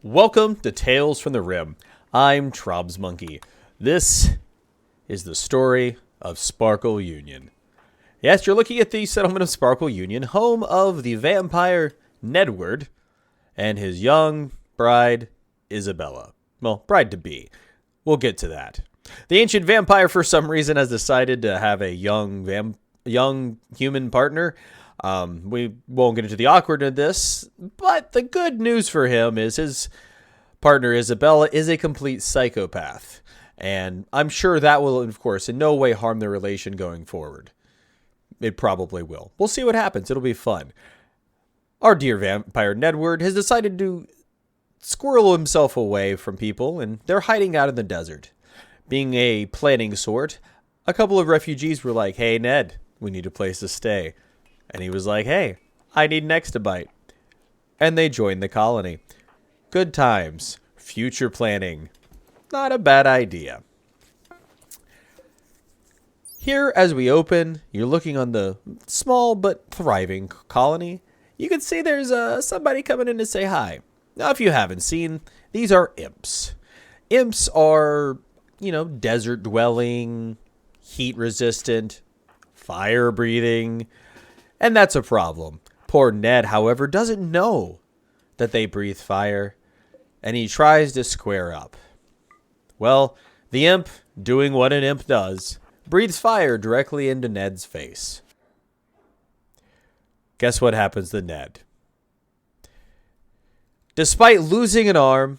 Welcome to Tales from the Rim. I'm Trobs Monkey. This is the story of Sparkle Union. Yes, you're looking at the settlement of Sparkle Union, home of the vampire Nedward and his young bride Isabella. Well, bride-to-be. We'll get to that. The ancient vampire, for some reason, has decided to have a young human partner. We won't get into the awkwardness of this, but the good news for him is his partner Isabella is a complete psychopath. And I'm sure that will, of course, in no way harm their relation going forward. It probably will. We'll see what happens. It'll be fun. Our dear vampire Nedward has decided to squirrel himself away from people, and they're hiding out in the desert. Being a planning sort, a couple of refugees were like, "Hey, Ned, we need a place to stay." And he was like, "Hey, I need an exabyte." And they joined the colony. Good times. Future planning. Not a bad idea. Here, as we open, you're looking on the small but thriving colony. You can see there's somebody coming in to say hi. Now, if you haven't seen, these are imps. Imps are, desert-dwelling, heat-resistant, fire-breathing, and that's a problem. Poor Ned, however, doesn't know that they breathe fire, and he tries to square up. Well, the imp, doing what an imp does, breathes fire directly into Ned's face. Guess what happens to Ned? Despite losing an arm,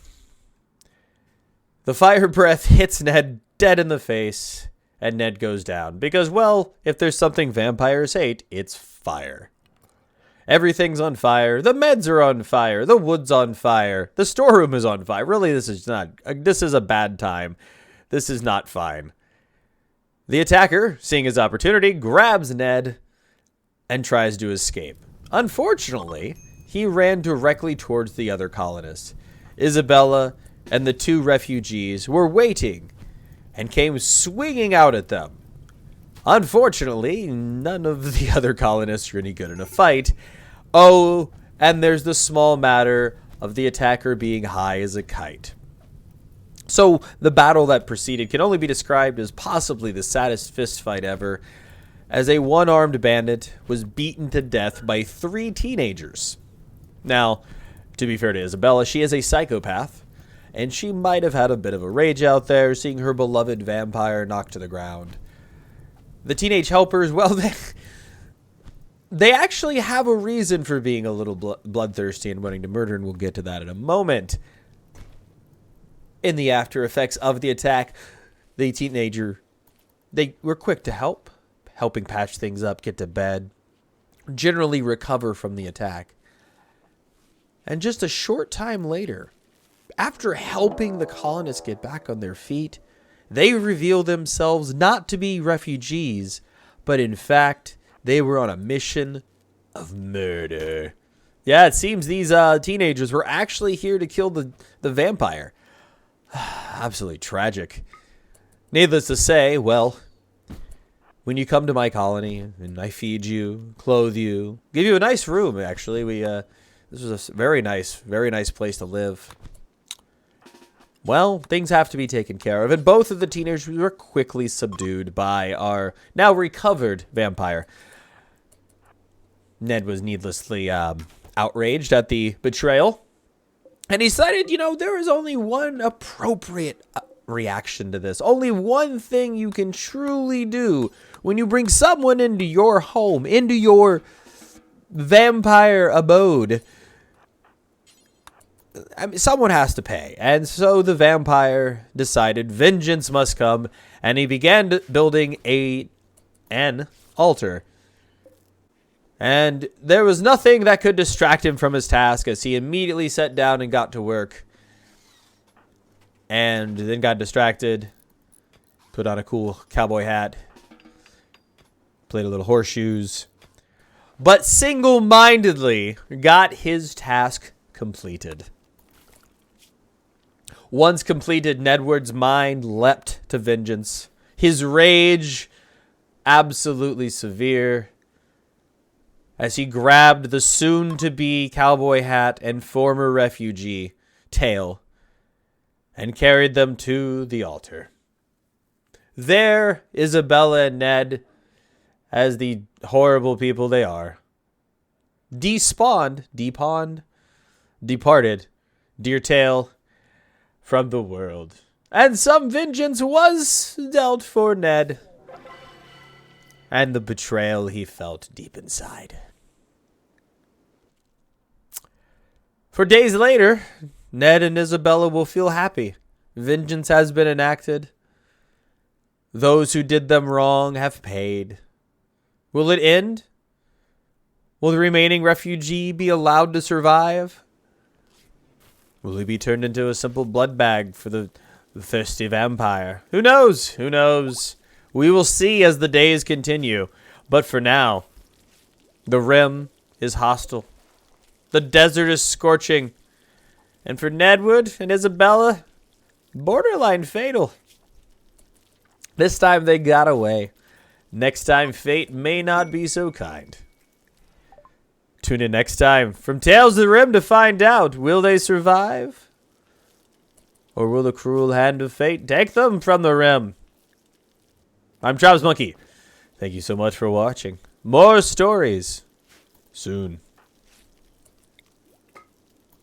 the fire breath hits Ned dead in the face, and Ned goes down. Because, well, if there's something vampires hate, it's fire. Everything's on fire. The meds are on fire. The wood's on fire. The storeroom is on fire. Really, this is a bad time. This is not fine. The attacker, seeing his opportunity, grabs Ned and tries to escape. Unfortunately, he ran directly towards the other colonists. Isabella and the two refugees were waiting and came swinging out at them. Unfortunately, none of the other colonists are any good in a fight. Oh, and there's the small matter of the attacker being high as a kite. So the battle that preceded can only be described as possibly the saddest fistfight ever, as a one-armed bandit was beaten to death by 3 teenagers. Now, to be fair to Isabella, she is a psychopath, and she might have had a bit of a rage out there, seeing her beloved vampire knocked to the ground. The teenage helpers, well, they actually have a reason for being a little bloodthirsty and wanting to murder, and we'll get to that in a moment. In the after effects of the attack, the teenager, they were quick to help, helping patch things up, get to bed, generally recover from the attack. And just a short time later, after helping the colonists get back on their feet, they reveal themselves not to be refugees, but in fact, they were on a mission of murder. Yeah, it seems these teenagers were actually here to kill the vampire. Absolutely tragic. Needless to say, well, when you come to my colony and I feed you, clothe you, give you a nice room, actually. This was a very nice place to live. Well, things have to be taken care of, and both of the teenagers were quickly subdued by our now recovered vampire. Ned was needlessly outraged at the betrayal, and he decided, there is only one appropriate reaction to this. Only one thing you can truly do when you bring someone into your home, into your vampire abode. Someone has to pay. And so the vampire decided vengeance must come, and he began building an altar. And there was nothing that could distract him from his task, as he immediately sat down and got to work. And then got distracted, put on a cool cowboy hat, played a little horseshoes, but single-mindedly got his task completed. Once completed, Nedward's mind leapt to vengeance. His rage absolutely severe, as he grabbed the soon-to-be cowboy hat and former refugee, tail and carried them to the altar. There, Isabella and Ned, as the horrible people they are, departed, dear tale, from the world. And some vengeance was dealt for Ned, and the betrayal he felt deep inside. For days later, Ned and Isabella will feel happy. Vengeance has been enacted. Those who did them wrong have paid. Will it end? Will the remaining refugee be allowed to survive? Will he be turned into a simple blood bag for the thirsty vampire? Who knows? Who knows? We will see as the days continue. But for now, the rim is hostile. The desert is scorching. And for Nedwood and Isabella, borderline fatal. This time they got away. Next time fate may not be so kind. Tune in next time from Tales of the Rim to find out, will they survive? Or will the cruel hand of fate take them from the rim? I'm Travis Monkey. Thank you so much for watching. More stories soon.